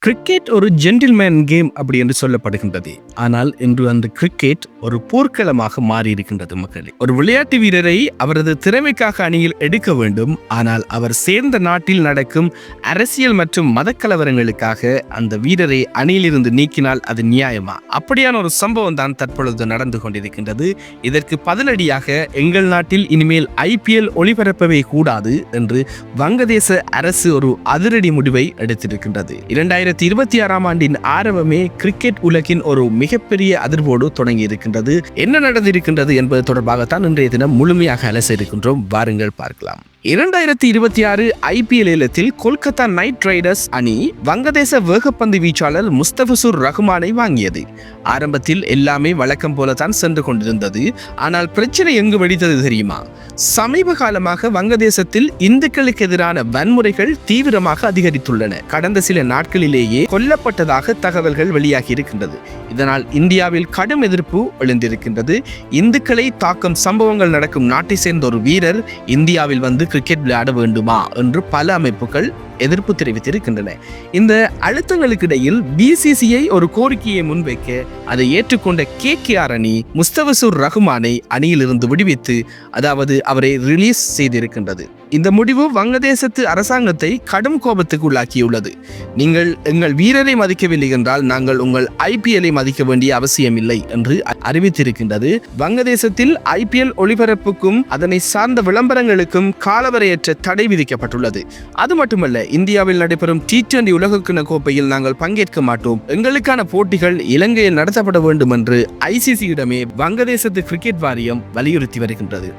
Cricket ஒரு gentleman game அப்படி என்று சொல்லப்படுகின்றது. ஆனால் இன்று அந்த கிரிக்கெட் ஒரு போர்க்களமாக மாறி இருக்கின்றது. மக்களே, ஒரு விளையாட்டு வீரரை அவரது திறமைக்காக அணியில் எடுக்க வேண்டும். ஆனால் அவர் சேர்ந்த நாட்டில் நடக்கும் அரசியல் மற்றும் மத கலவரங்களுக்காக அந்த வீரரை அணியிலிருந்து நீக்கினால் அது நியாயமா? அப்படியான ஒரு சம்பவம் தான் தற்பொழுது நடந்து கொண்டிருக்கின்றது. இதற்கு பதிலடியாக எங்கள் நாட்டில் இனிமேல் IPL ஒளிபரப்பவே கூடாது என்று வங்கதேச அரசு ஒரு அதிரடி முடிவை எடுத்திருக்கின்றது. 2026ஆம் ஆண்டின் ஆரம்பமே கிரிக்கெட் உலகின் ஒரு மிகப்பெரிய அதிர்வோடு தொடங்கி இருக்கின்றது. என்ன நடந்திருக்கின்றது என்பது தொடர்பாகத்தான் இன்றைய தினம் முழுமையாக அலச இருக்கின்றோம். வாருங்கள் பார்க்கலாம். 2026 IPL ஏலத்தில் கொல்கத்தா நைட் ரைடர்ஸ் அணி வங்கதேச வேகப்பந்து வீச்சாளர் முஸ்தபிசுர் ரஹ்மானை வாங்கியது. ஆரம்பத்தில் எல்லாமே வழக்கம் போலத்தான் சென்று கொண்டிருந்தது. ஆனால் பிரச்சனை எங்கு வெடித்தது தெரியுமா? சமீப காலமாக வங்கதேசத்தில் இந்துக்களுக்கு எதிரான வன்முறைகள் தீவிரமாக அதிகரித்துள்ளன. கடந்த சில நாட்களிலேயே கொல்லப்பட்டதாக தகவல்கள் வெளியாகி இருக்கின்றது. இதனால் இந்தியாவில் கடும் எதிர்ப்பு எழுந்திருக்கின்றது. இந்துக்களை தாக்கும் சம்பவங்கள் நடக்கும் நாட்டை சேர்ந்த ஒரு வீரர் இந்தியாவில் வந்து கிரிக்கெட் விளையாட வேண்டுமா என்று பல அமைப்புகள் எதிர்ப்பு தெரிவித்திருக்கின்றன. இந்த அழுத்தங்களுக்கு இடையில் BCCI ஒரு கோரிக்கையை முன்வைக்க அதை ஏற்றுக்கொண்ட KKR அணி முஸ்தபிசுர் ரஹ்மானை அணியிலிருந்து விடுவித்து, அதாவது அவரை ரிலீஸ் செய்திருக்கின்றது. இந்த முடிவு வங்கதேசத்து அரசாங்கத்தை கடும் கோபத்துக்கு உள்ளாக்கியுள்ளது. நீங்கள் எங்கள் வீரரை மதிக்கவில்லை என்றால் நாங்கள் உங்கள் IPL மதிக்க வேண்டிய அவசியம் இல்லை என்று அறிவித்திருக்கின்றது. வங்கதேசத்தில் IPL ஒளிபரப்புக்கும் அதனை சார்ந்த விளம்பரங்களுக்கும் காலவரையற்ற தடை விதிக்கப்பட்டுள்ளது. அது மட்டுமல்ல, இந்தியாவில் நடைபெறும் T20 உலகக்கிண கோப்பையில் நாங்கள் பங்கேற்க மாட்டோம். எங்களுக்கான போட்டிகள் இலங்கையில் நடத்தப்பட வேண்டும் என்று ICC-இடமே வங்கதேசத்து கிரிக்கெட் வாரியம் வலியுறுத்தி வருகின்றது.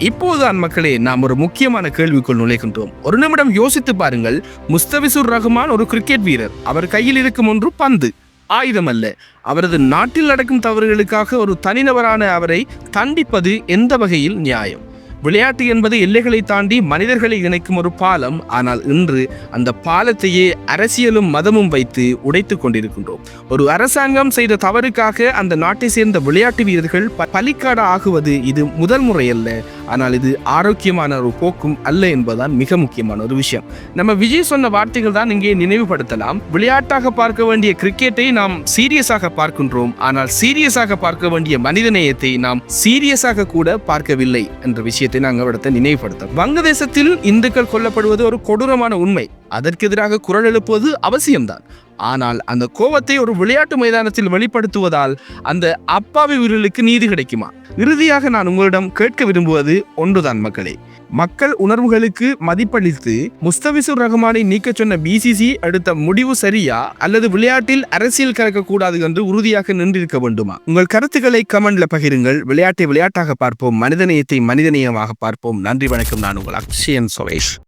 இப்போதுதான் மக்களே நாம் ஒரு முக்கியமான கேள்விக்குள் நுழைகின்றோம். ஒரு நிமிடம் யோசித்து பாருங்கள். முஸ்தபிசுர் ரஹ்மான் ஒரு கிரிக்கெட் வீரர். அவர் கையில் இருக்கும் ஒன்று பந்து, ஆயுதம் அல்ல. அவரது நாட்டில் நடக்கும் தவறுகளுக்காக ஒரு தனிநபரான அவரை தண்டிப்பது எந்த வகையில் நியாயம்? விளையாட்டு என்பது எல்லைகளை தாண்டி மனிதர்களை இணைக்கும் ஒரு பாலம். ஆனால் இன்று அந்த பாலத்தையே அரசியலும் மதமும் வைத்து உடைத்து கொண்டிருக்கின்றோம். ஒரு அரசாங்கம் செய்த தவறுக்காக அந்த நாட்டை சேர்ந்த விளையாட்டு வீரர்கள் பலிக்காடு ஆகுவது இது முதல் முறை அல்ல. ஆனால் இது ஆரோக்கியமான ஒரு போக்கும் அல்ல என்பதுதான் மிக முக்கியமான ஒரு விஷயம். நம்ம விஜய் சொன்ன வார்த்தைகள் தான் இங்கே நினைவுபடுத்தலாம். விளையாட்டாக பார்க்க வேண்டிய கிரிக்கெட்டை நாம் சீரியஸாக பார்க்கின்றோம். ஆனால் சீரியஸாக பார்க்க வேண்டிய மனிதநேயத்தை நாம் சீரியஸாக கூட பார்க்கவில்லை என்ற விஷயத்தை நாங்கள் நினைவுபடுத்த. வங்கதேசத்தில் இந்துக்கள் கொல்லப்படுவது ஒரு கொடூரமான உண்மை. அதற்கு எதிராக குரல் எழுப்புவது அவசியம்தான். ஆனால் அந்த கோபத்தை ஒரு விளையாட்டு மைதானத்தில் வெளிப்படுத்துவதால் அந்த அப்பாவி வீரர்களுக்கு நீதி கிடைக்குமா? இறுதியாக நான் உங்களிடம் கேட்க விரும்புவது ஒன்றுதான் மக்களே. மக்கள் உணர்வுகளுக்கு மதிப்பளித்து முஸ்தபிசுர் ரஹ்மானை நீக்க சொன்ன BCCI எடுத்த முடிவு சரியா, அல்லது விளையாட்டில் அரசியல் கலக்கக்கூடாது என்று உறுதியாக நின்றிருக்க வேண்டுமா? உங்கள் கருத்துக்களை கமெண்ட்ல பகிருங்கள். விளையாட்டை விளையாட்டாக பார்ப்போம், மனிதநேயத்தை மனிதநேயமாக பார்ப்போம். நன்றி, வணக்கம். நான் உங்கள் அக்ஷயன் சுரேஷ்.